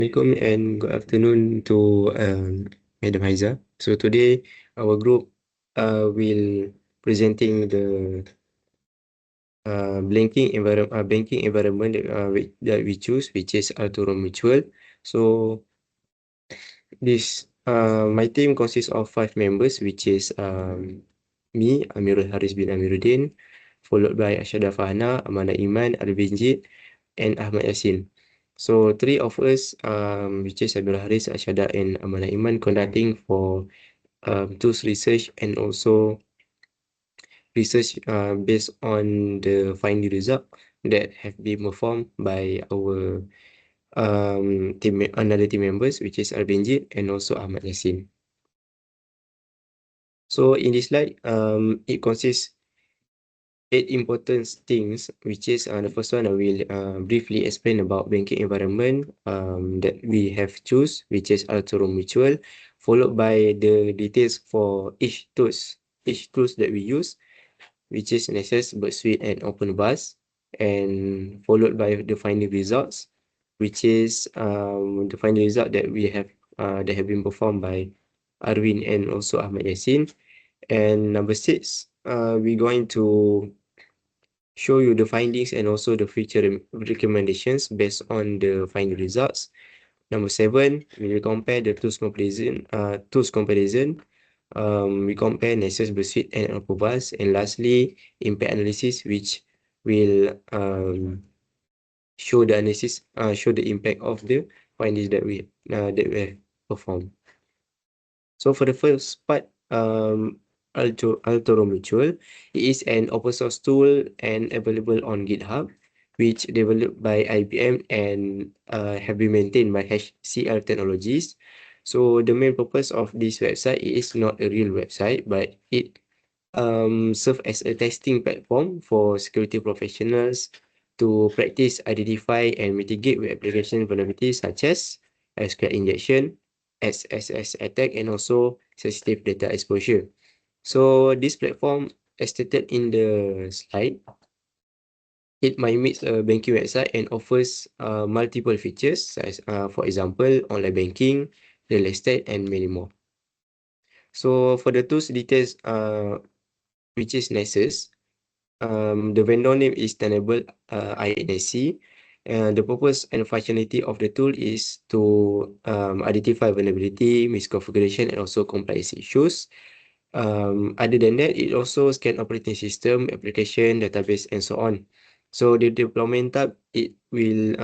Assalamualaikum and good afternoon to Madam Haiza. So today our group will presenting the banking environment that we choose, which is Altoro Mutual. So this my team consists of 5 members, which is me, Amirul Hariz bin Amiruddin, followed by ARSHADAH FARHANA, NAIMAN, ARVEENJIT, and AHMAD YASSIN. So 3 of us, which is Abdul Hariz, ARSHADAH, and NAIMAN, conducting for tools research and also research based on the finding result that have been performed by our another team members, which is ARVEENJIT and also AHMAD YASSIN. So in this slide, it consists 8 important things, which is the first one I will briefly explain about banking environment that we have choose, which is Altoro Mutual, followed by the details for each tools that we use, which is Nessus, Suite, and OpenBus, and followed by the finding results, which is the finding result that we have that have been performed by Arvin and also Ahmad Yassin. And number 6, we're going to show you the findings and also the future recommendations based on the finding results. Number 7, we will compare the tools comparison. We compare Nessus, Suite, and Alphabas. And lastly, impact analysis, which will show the analysis, show the impact of the findings that we have performed. So for the first part, Altoro Mutual, it is an open source tool and available on GitHub, which developed by IBM and have been maintained by HCL Technologies. So the main purpose of this website is not a real website, but it serves as a testing platform for security professionals to practice, identify, and mitigate web application vulnerabilities such as SQL injection, SSS attack, and also sensitive data exposure. So this platform, as stated in the slide, it mimics a banking website and offers multiple features, such as, for example, online banking, real estate, and many more. So for the tools details, which is Nessus, the vendor name is Tenable INSC. The purpose and functionality of the tool is to identify vulnerability, misconfiguration, and also compliance issues. Other than that, it also scan operating system, application, database, and so on. So the deployment type, it will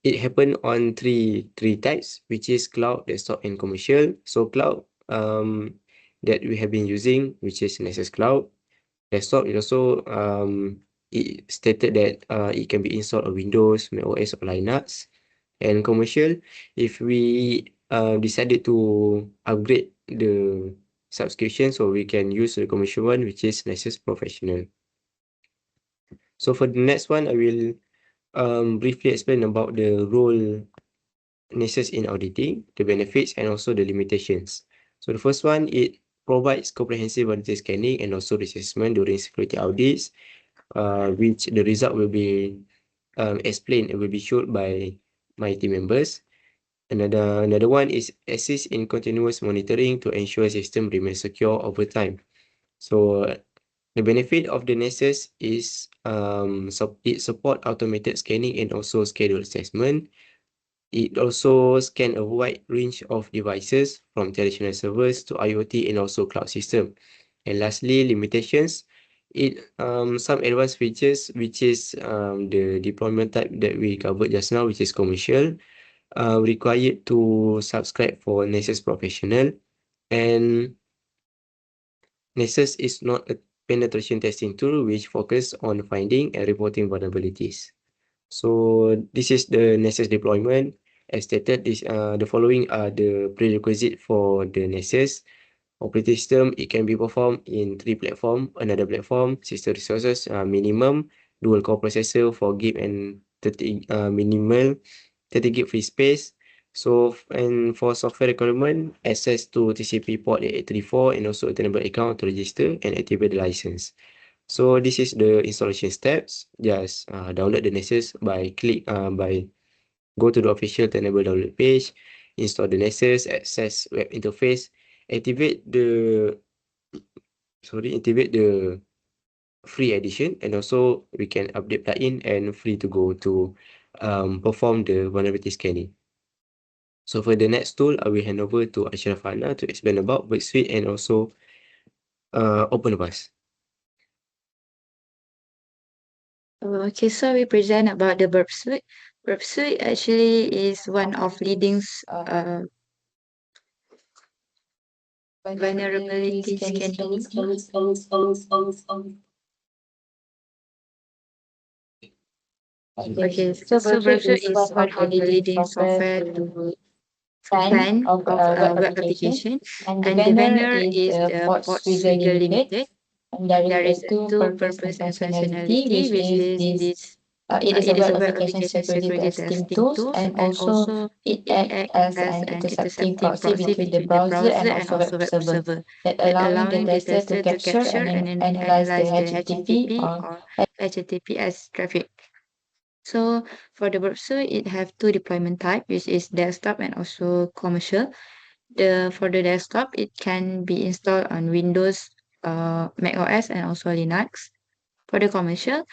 it happen on three types, which is cloud, desktop, and commercial. So cloud that we have been using, which is Nessus Cloud. Desktop is also it stated that it can be installed on Windows, Mac OS, or Linux. And commercial, if we decided to upgrade the subscription, so we can use the commercial one, which is Nessus Professional. So for the next one, I will briefly explain about the role Nessus in auditing, the benefits, and also the limitations. So the first one, it provides comprehensive vulnerability scanning and also risk assessment during security audits, which the result will be explained and will be showed by my team members. Another one is assist in continuous monitoring to ensure system remains secure over time. So the benefit of the Nessus is it support automated scanning and also scheduled assessment. It also scan a wide range of devices from traditional servers to IoT and also cloud system. And lastly, limitations. It some advanced features, which is the deployment type that we covered just now, which is commercial, required to subscribe for Nessus Professional, and Nessus is not a penetration testing tool which focus on finding and reporting vulnerabilities. So this is the Nessus deployment. As stated, the following are the prerequisite for the Nessus operating system. It can be performed in 3 platforms. Another platform, system resources, minimum, dual core processor for gig and 30 minimal 30 gig free space. So and for software requirement, access to TCP port 8834 and also a tenable account to register and activate the license. So this is the installation steps. Just download the Nessus by go to the official Tenable download page, install the Nexus, access web interface, activate the free edition, and also we can update plugin and free to go to perform the vulnerability scanning. So for the next tool, I will hand over to FARHANA to explain about Burp Suite and also OpenVAS. Okay, so we present about the Burp Suite. Burp Suite actually is one of leading vulnerability scanning. Okay, so Burp Suite is one of the leading software to scan of a web application, and the vendor is the Port Swiggle Limited. And there is a two purpose and functionality, which is this. It is a web application security testing tools, and also it acts as an intercepting proxy between the browser and also web server, that allowing the tester to capture and then analyze the HTTP or HTTPS traffic. So for the browser, it have two deployment type, which is desktop and also commercial. For the desktop, it can be installed on Windows, Mac OS, and also Linux. For the commercial,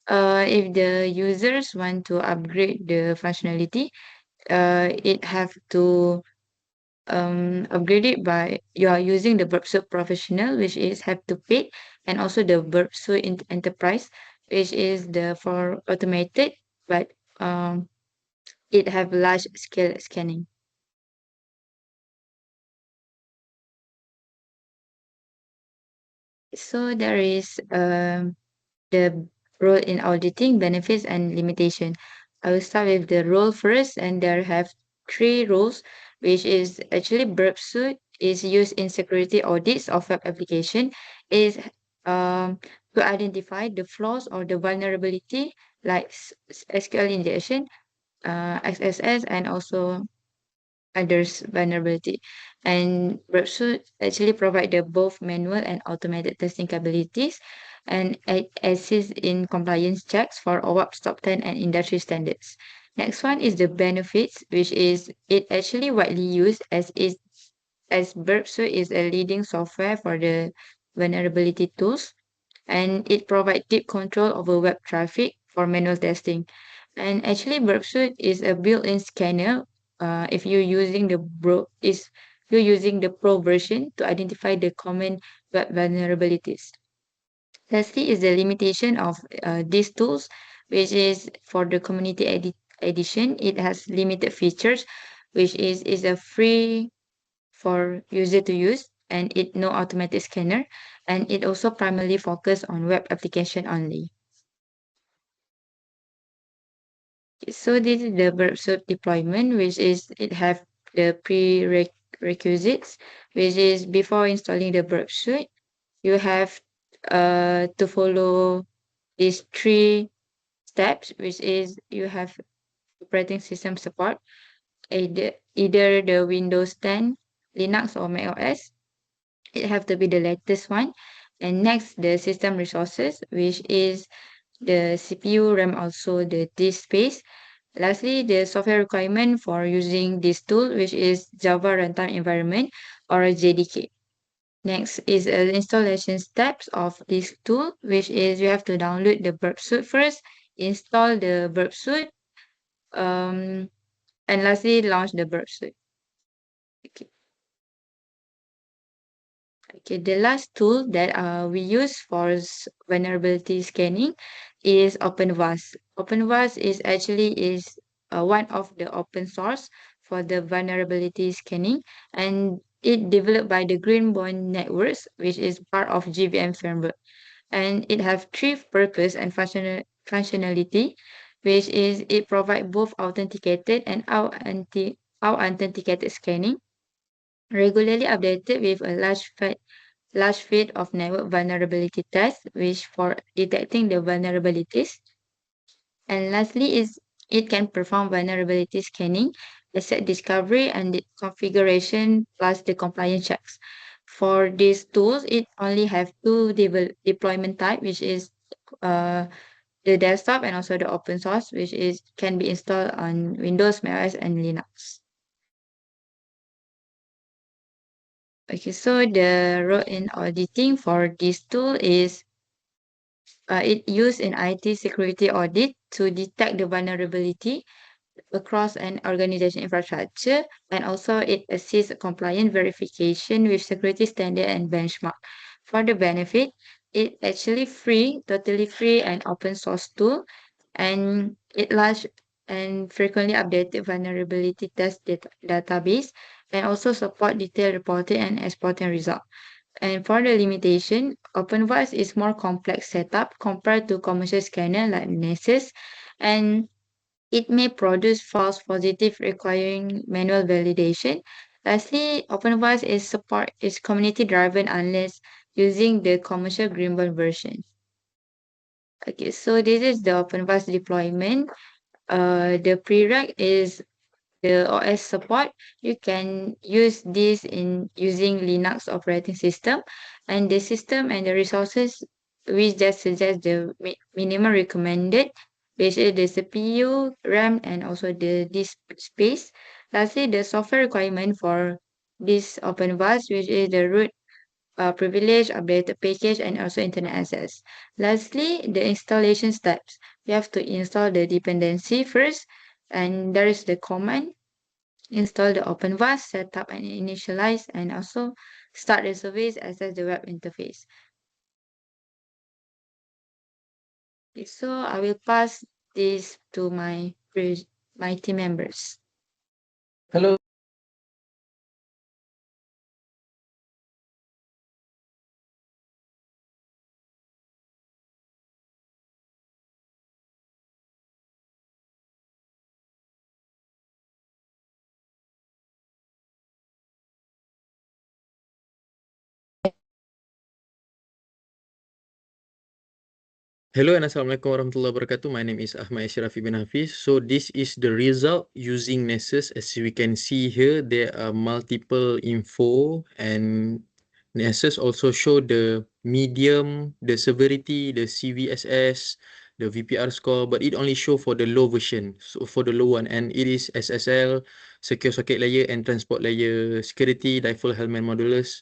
if the users want to upgrade the functionality, it have to upgrade it by you are using the Burp Suite Professional, which is have to pay, and also the Burp Suite Enterprise, which is the for automated, but it have large scale scanning. So there is the role in auditing, benefits, and limitation. I will start with the role first, and there have three roles, which is actually Burp Suite is used in security audits of web application, is to identify the flaws or the vulnerability like SQL injection, XSS, and also others vulnerability. And Burpsuite actually provide the both manual and automated testing capabilities and assist in compliance checks for OWASP top 10 and industry standards. Next one is the benefits, which is it actually widely used as Burpsuite is a leading software for the vulnerability tools, and it provides deep control over web traffic for manual testing. And actually, Burpsuite is a built-in scanner. If you're using you're using the Pro version to identify the common web vulnerabilities. Lastly, is the limitation of these tools, which is for the community edition. It has limited features, which is a free for user to use, and it no automatic scanner, and it also primarily focus on web application only. So this is the Burpsuite deployment, which is it have the prerequisites, which is before installing the Burpsuite, you have to follow these three steps, which is you have operating system support, either the Windows 10, Linux, or Mac OS. It have to be the latest one. And next, the system resources, which is the CPU, RAM, also the disk space. Lastly, the software requirement for using this tool, which is Java Runtime Environment or a JDK. Next is the installation steps of this tool, which is you have to download the Burp Suite first, install the Burp Suite, and lastly, launch the Burp Suite. Okay. Okay, the last tool that we use for vulnerability scanning is OpenVAS. OpenVAS is actually one of the open source for the vulnerability scanning, and it developed by the Greenbone Networks, which is part of GVM framework, and it have three purpose and functionality, which is it provide both authenticated and authenticated scanning, regularly updated with a large feed of network vulnerability tests, which for detecting the vulnerabilities. And lastly is it can perform vulnerability scanning, asset discovery, and the configuration plus the compliance checks. For these tools, it only have two deployment type, which is uh, the desktop and also the open source, which is can be installed on Windows, macOS, and Linux. Okay, so the role in auditing for this tool is it used in IT security audit to detect the vulnerability across an organization infrastructure, and also it assists compliant verification with security standard and benchmark. For the benefit, it actually free, totally free and open source tool, and it large and frequently updated vulnerability test database, and also support detailed reporting and exporting result. And for the limitation, OpenVoice is more complex setup compared to commercial scanner like Nessus, and it may produce false positive requiring manual validation. Lastly, OpenVoice is support is community driven unless using the commercial Greenbelt version. Okay, so this is the OpenVoice deployment. The prereq is the OS support. You can use this in using Linux operating system, and the system and the resources we just suggest the minimum recommended, which is the CPU, RAM, and also the disk space. Lastly, the software requirement for this OpenVAS, which is the root privilege, updated package, and also internet access. Lastly, the installation steps. You have to install the dependency first, and there is the command install the OpenVAS, set up and initialize, and also start the service, access the web interface. Okay, so I will pass this to my team members. Hello. Hello and Assalamualaikum warahmatullahi wabarakatuh. My name is AHMAD bin HAFEZ. So this is the result using Nessus. As we can see here, there are multiple info, and Nessus also show the medium, the severity, the CVSS, the VPR score, but it only show for the low version, so for the low one, and it is SSL, secure socket layer and transport layer security, default helmet modulus,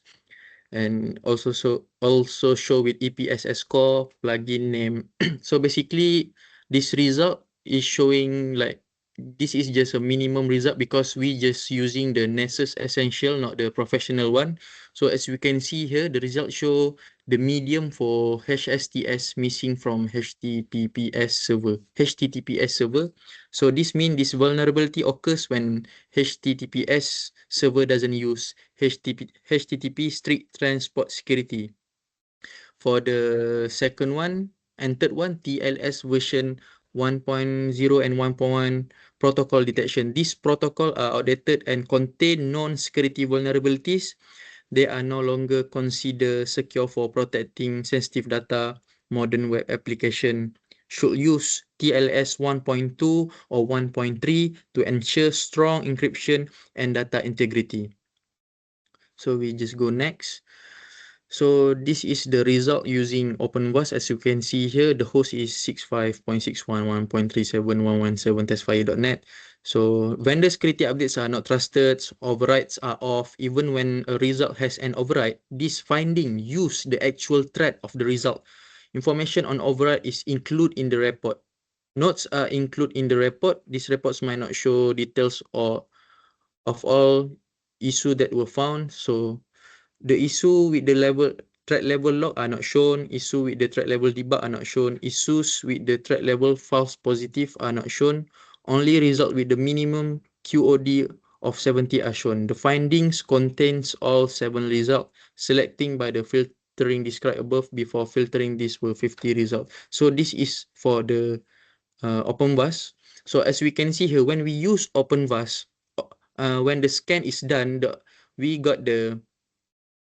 and also show with EPSS score, plugin name. So basically, this result is showing like this is just a minimum result because we just using the Nessus Essential, not the professional one. So as we can see here, the result show the medium for HSTS missing from HTTPS server. So this means this vulnerability occurs when HTTPS server doesn't use HTTP strict transport security. For the second one and third one, TLS version 1.0 and 1.1 protocol detection. These protocol are outdated and contain non-security vulnerabilities. They are no longer considered secure for protecting sensitive data. Modern web application should use TLS 1.2 or 1.3 to ensure strong encryption and data integrity. So we just go next. So this is the result using OpenVAS. As you can see here, the host is 65.611.37117 testfire.net. So vendor security updates are not trusted, overrides are off. Even when a result has an override, this finding use the actual thread of the result. Information on override is included in the report. Notes are included in the report. These reports might not show details or of all issues that were found. So the issue with the threat level log are not shown. Issue with the threat level debug are not shown. Issues with the threat level false positive are not shown. Only result with the minimum QOD of 70 are shown. The findings contains all 7 results. Selecting by the filtering described above before filtering this were 50 results. So this is for the OpenVAS. So as we can see here, when we use OpenVAS, when the scan is done, we got the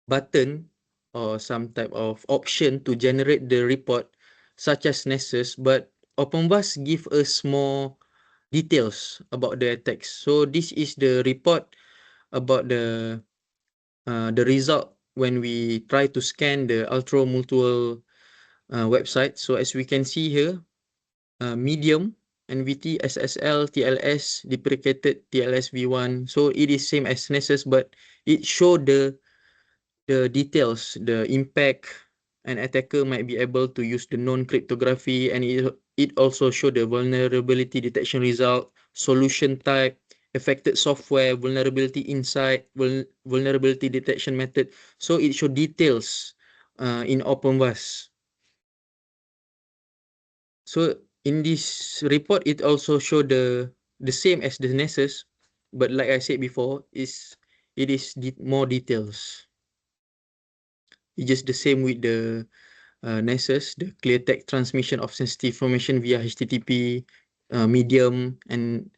button or some type of option to generate the report such as Nessus, but OpenVAS give us more details about the attacks. So this is the report about the result when we try to scan the Altoro multiple website. So as we can see here, medium NVT, SSL, TLS, deprecated TLS V1. So it is same as NESES, but it show the details, the impact. An attacker might be able to use the known cryptography, and it also show the vulnerability detection result, solution type, affected software, vulnerability insight, vulnerability detection method. So it show details in OpenVAS. So in this report, it also show the same as the NESES, but like I said before, it is more details. It's just the same with the NESES, the clear text transmission of sensitive information via HTTP medium, and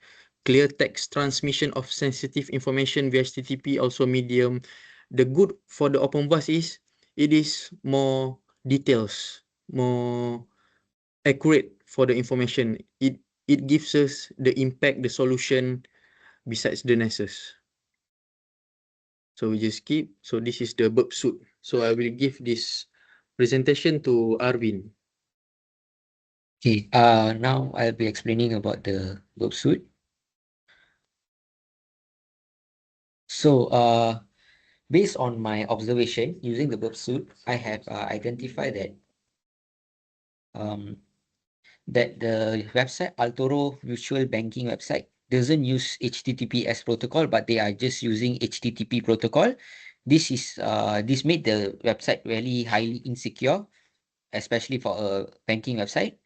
clear text transmission of sensitive information via HTTP also medium. The good for the OpenVAS is it is more details, more accurate for the information. It gives us the impact, the solution besides the NESES. So we just keep. So this is the burp suit. So I will give this presentation to Arvin. Okay, now I'll be explaining about the burp suit. So, based on my observation using the burp suit, I have identified that the website Altoro Virtual Banking website doesn't use HTTPS protocol, but they are just using HTTP protocol. This made the website really highly insecure, especially for a banking website.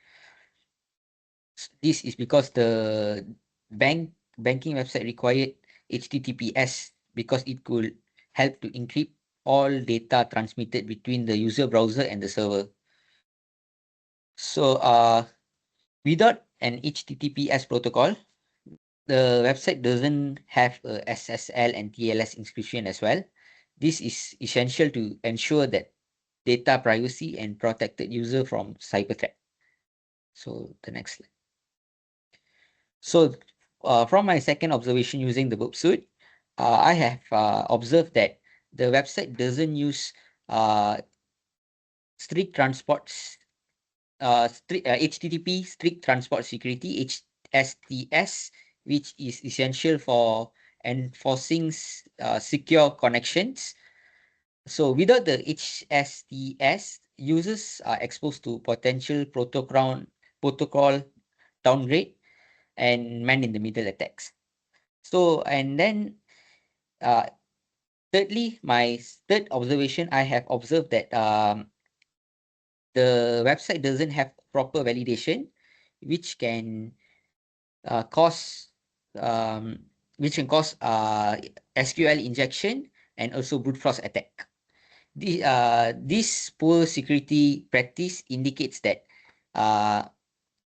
This is because the banking website required HTTPS because it could help to encrypt all data transmitted between the user browser and the server. So without an HTTPS protocol, the website doesn't have a SSL and TLS encryption as well. This is essential to ensure that data privacy and protected user from cyber threat. So the next slide. So from my second observation using the burp suit, I have observed that the website doesn't use strict transports, HTTP strict transport security, HSTS, which is essential for enforcing secure connections. So without the HSTS, users are exposed to potential protocol downgrade and man-in-the-middle attacks. So, and then thirdly, my third observation, I have observed that the website doesn't have proper validation, which can cause SQL injection and also brute force attack. This poor security practice indicates that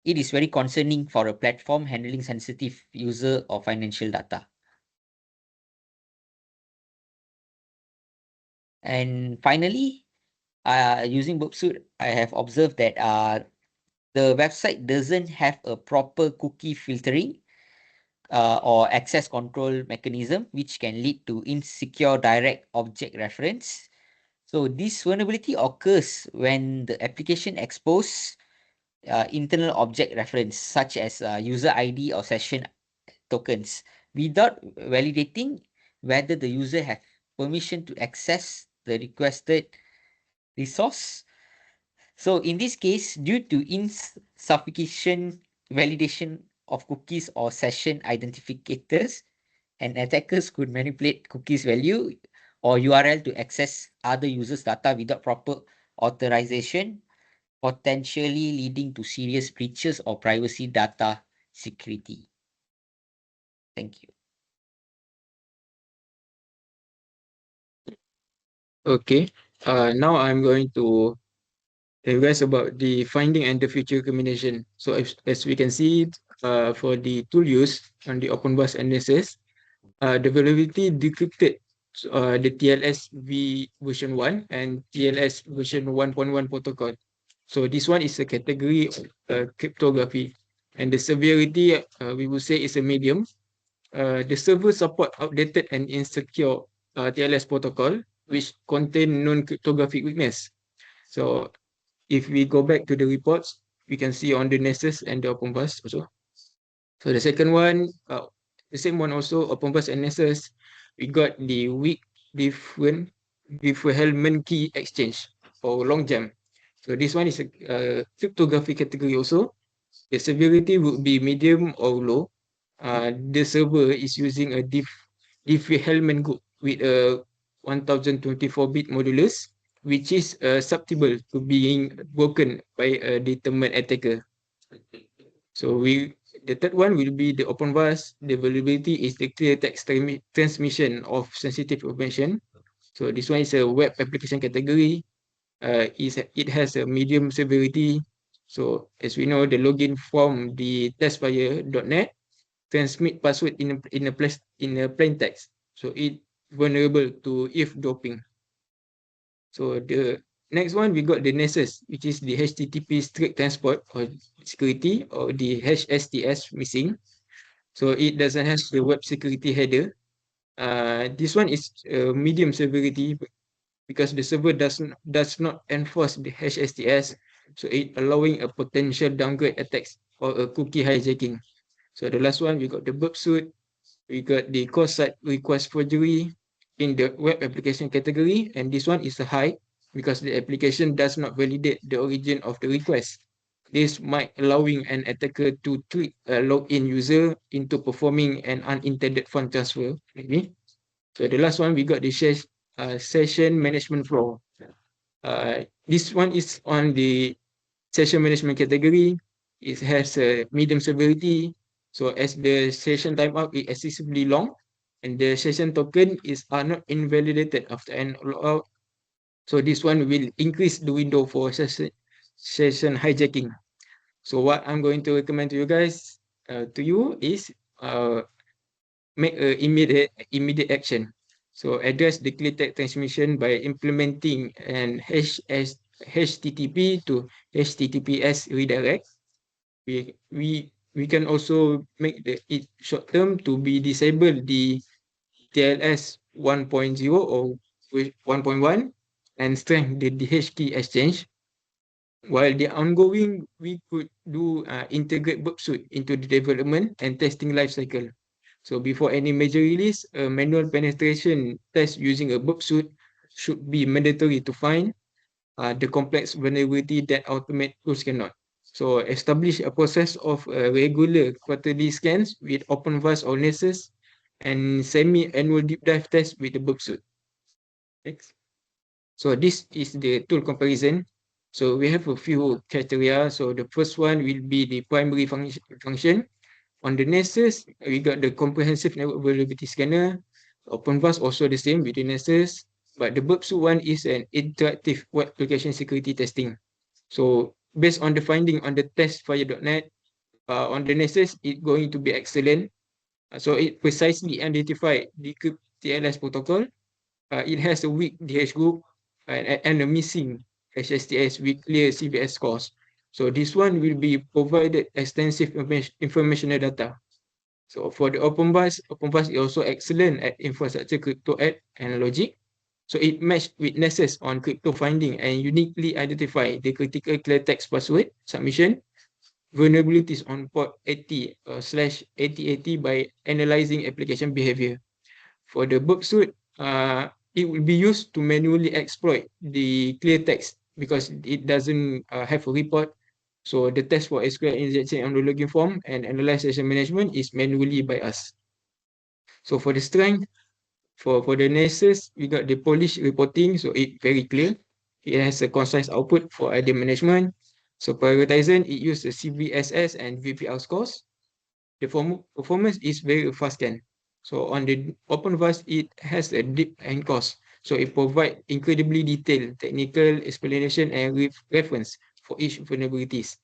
it is very concerning for a platform handling sensitive user or financial data. And finally, using burp suit, I have observed that the website doesn't have a proper cookie filtering or access control mechanism, which can lead to insecure direct object reference. So this vulnerability occurs when the application exposes internal object reference, such as user ID or session tokens, without validating whether the user has permission to access the requested resource. So in this case, due to insufficient validation of cookies or session identifiers, and attackers could manipulate cookies value or URL to access other users' data without proper authorization, potentially leading to serious breaches of privacy data security. Thank you. Okay. Now I'm going to tell you guys about the finding and the future recommendation. So as we can see, for the tool use on the OpenVAS NSS, the vulnerability decrypted the TLS v version 1 and TLS version 1.1 protocol. So this one is a category of cryptography, and the severity we would say is a medium. The server support outdated and insecure TLS protocol, which contain known cryptographic weakness. So if we go back to the reports, we can see on the nesses and the open bus also. So the second one, the same one also, open bus and nesses, we got the weak different key exchange or long jam. So this one is a cryptography category also. The severity would be medium or low. The server is using a Diffie-Hellman group with a 1024-bit modulus, which is susceptible to being broken by a determined attacker. So the third one will be the open bus. The vulnerability is the clear text transmission of sensitive information. So this one is a web application category. It has a medium severity. So as we know, the login from the testfire.net transmit password in a plain text. So it vulnerable to eavesdropping. So the next one we got the Nessus, which is the HTTP strict transport or security, or the HSTS missing. So it doesn't have the web security header. This one is medium severity because the server does not enforce the HSTS, so it allowing a potential downgrade attacks or a cookie hijacking. So the last one we got the burp suit, we got the cross site request forgery in the web application category, and this one is a high because the application does not validate the origin of the request. This might allowing an attacker to trick a login user into performing an unintended fund transfer, maybe. So the last one we got the session management flow. This one is on the session management category. It has a medium severity. So as the session timeout is excessively long and the session token are not invalidated after an logout. So this one will increase the window for session hijacking. So what I'm going to recommend to you guys, is make a immediate action. So address the clear text transmission by implementing an HTTP to HTTPS redirect. We can also make it short term to be disable the TLS 1.0 or 1.1 and strengthen the DH key exchange. While the ongoing, we could do integrate burp suite into the development and testing lifecycle. So before any major release, a manual penetration test using a burp suite should be mandatory to find the complex vulnerability that automate tools cannot. So establish a process of regular quarterly scans with open vars or nesses and semi-annual deep dive test with the burp suite. Next. So this is the tool comparison. So we have a few criteria. So the first one will be the primary function. On the nesses, we got the comprehensive network vulnerability scanner. Open vars also the same with the nesses, but the burp suite one is an interactive web application security testing. So based on the finding on the testfire.net, on the nesses, it's going to be excellent. So it precisely identified the TLS protocol. It has a weak DH group and a missing HSTS with clear CVS scores. So this one will be provided extensive informational data. So for the open vars is also excellent at infrastructure crypto and logic. So it matched with nesses on crypto finding and uniquely identify the critical clear text password submission vulnerabilities on port 80 /8080 by analyzing application behavior. For the burp suite, it will be used to manually exploit the clear text because it doesn't have a report. So the test for SQL injection on the login form and analyze session management is manually by us. So for the strength, for the nesses, we got the polished reporting, so it very clear. It has a concise output for ID management. So prioritization, it uses the CVSS and VPR scores. The performance is very fast scan. So on the open vars, it has a deep and cost. So it provides incredibly detailed technical explanation and reference for each vulnerabilities.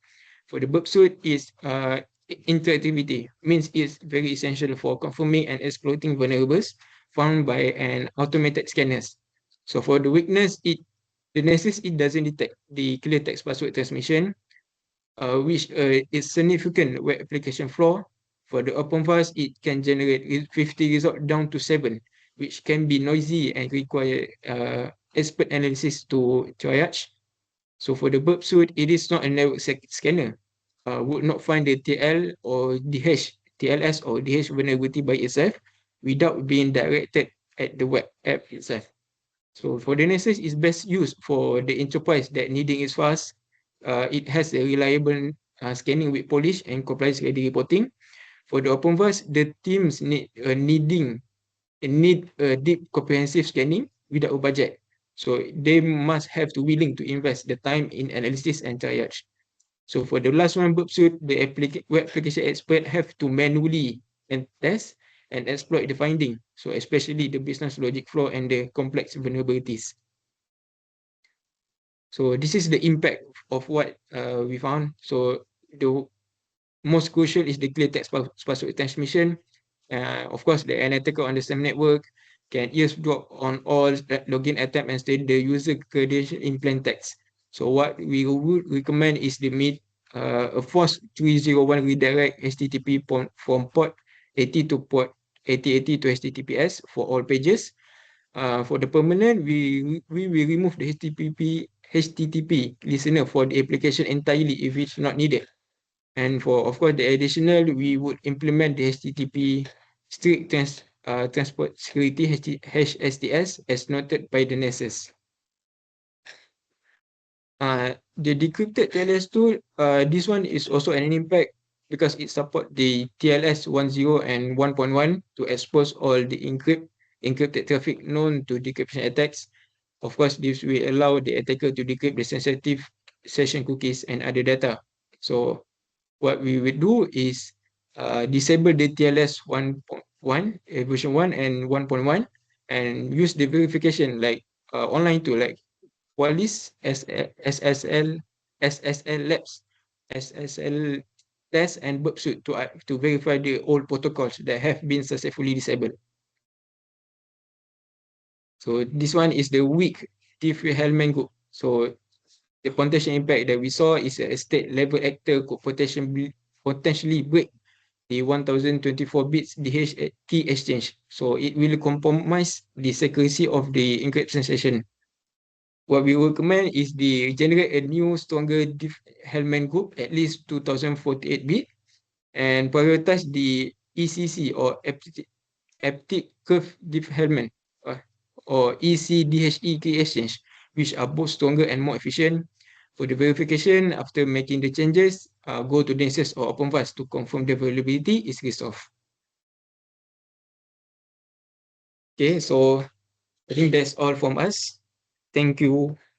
For the burp suite is interactivity, means it's very essential for confirming and exploiting vulnerables found by an automated scanners. So for the weakness, the nesses, it doesn't detect the clear text password transmission, which is significant web application flaw. For the open vars, it can generate 50 results down to 7, which can be noisy and require expert analysis to triage. So for the burp suit, it is not a network scanner. Would not find the TL or DH, TLS or DH vulnerability by itself without being directed at the web app itself. So for the Nexus, it's best used for the enterprise that needing is fast. It has a reliable scanning with polish and compliance ready reporting. For the OpenVerse, the teams need a deep comprehensive scanning without a budget. So they must have to willing to invest the time in analysis and triage. So for the last one, burp suit, the web application expert have to manually and test and exploit the finding. So especially the business logic flaw and the complex vulnerabilities. So this is the impact of what we found. So the most crucial is the clear text password transmission. Of course, the analytical understanding network can eavesdrop on all login attempt and state the user credential in plain text. So what we would recommend is a force 301 redirect HTTP from port 80 to port 8080 to HTTPS for all pages. For the permanent, we will remove the HTTP listener for the application entirely if it's not needed. And for, of course, the additional, we would implement the HTTP strict transport security HSTS as noted by the Nexus. The decrypted TLS tool, this one is also an impact because it supports the TLS 10 and 1.1 to expose all the encrypted traffic known to decryption attacks. Of course, this will allow the attacker to decrypt the sensitive session cookies and other data. So what we will do is disable the TLS 1.1, version 1 and 1.1 and use the verification like online tool like Qualys, SSL Labs, SSL test and burp suit to verify the old protocols that have been successfully disabled. So this one is the weak HAFEZ group. So the potential impact that we saw is a state level actor could potentially break the 1024 bits DH key exchange. So it will compromise the secrecy of the encryption session. What we recommend is the generate a new stronger HAFEZ group, at least 2048 bit, and prioritize the ECC or Eptic Curve Differential or ECDHE key exchange, which are both stronger and more efficient. For the verification, after making the changes, go to Nexus or OpenVAS to confirm the availability is resolved. Okay, so I think that's all from us. Thank you.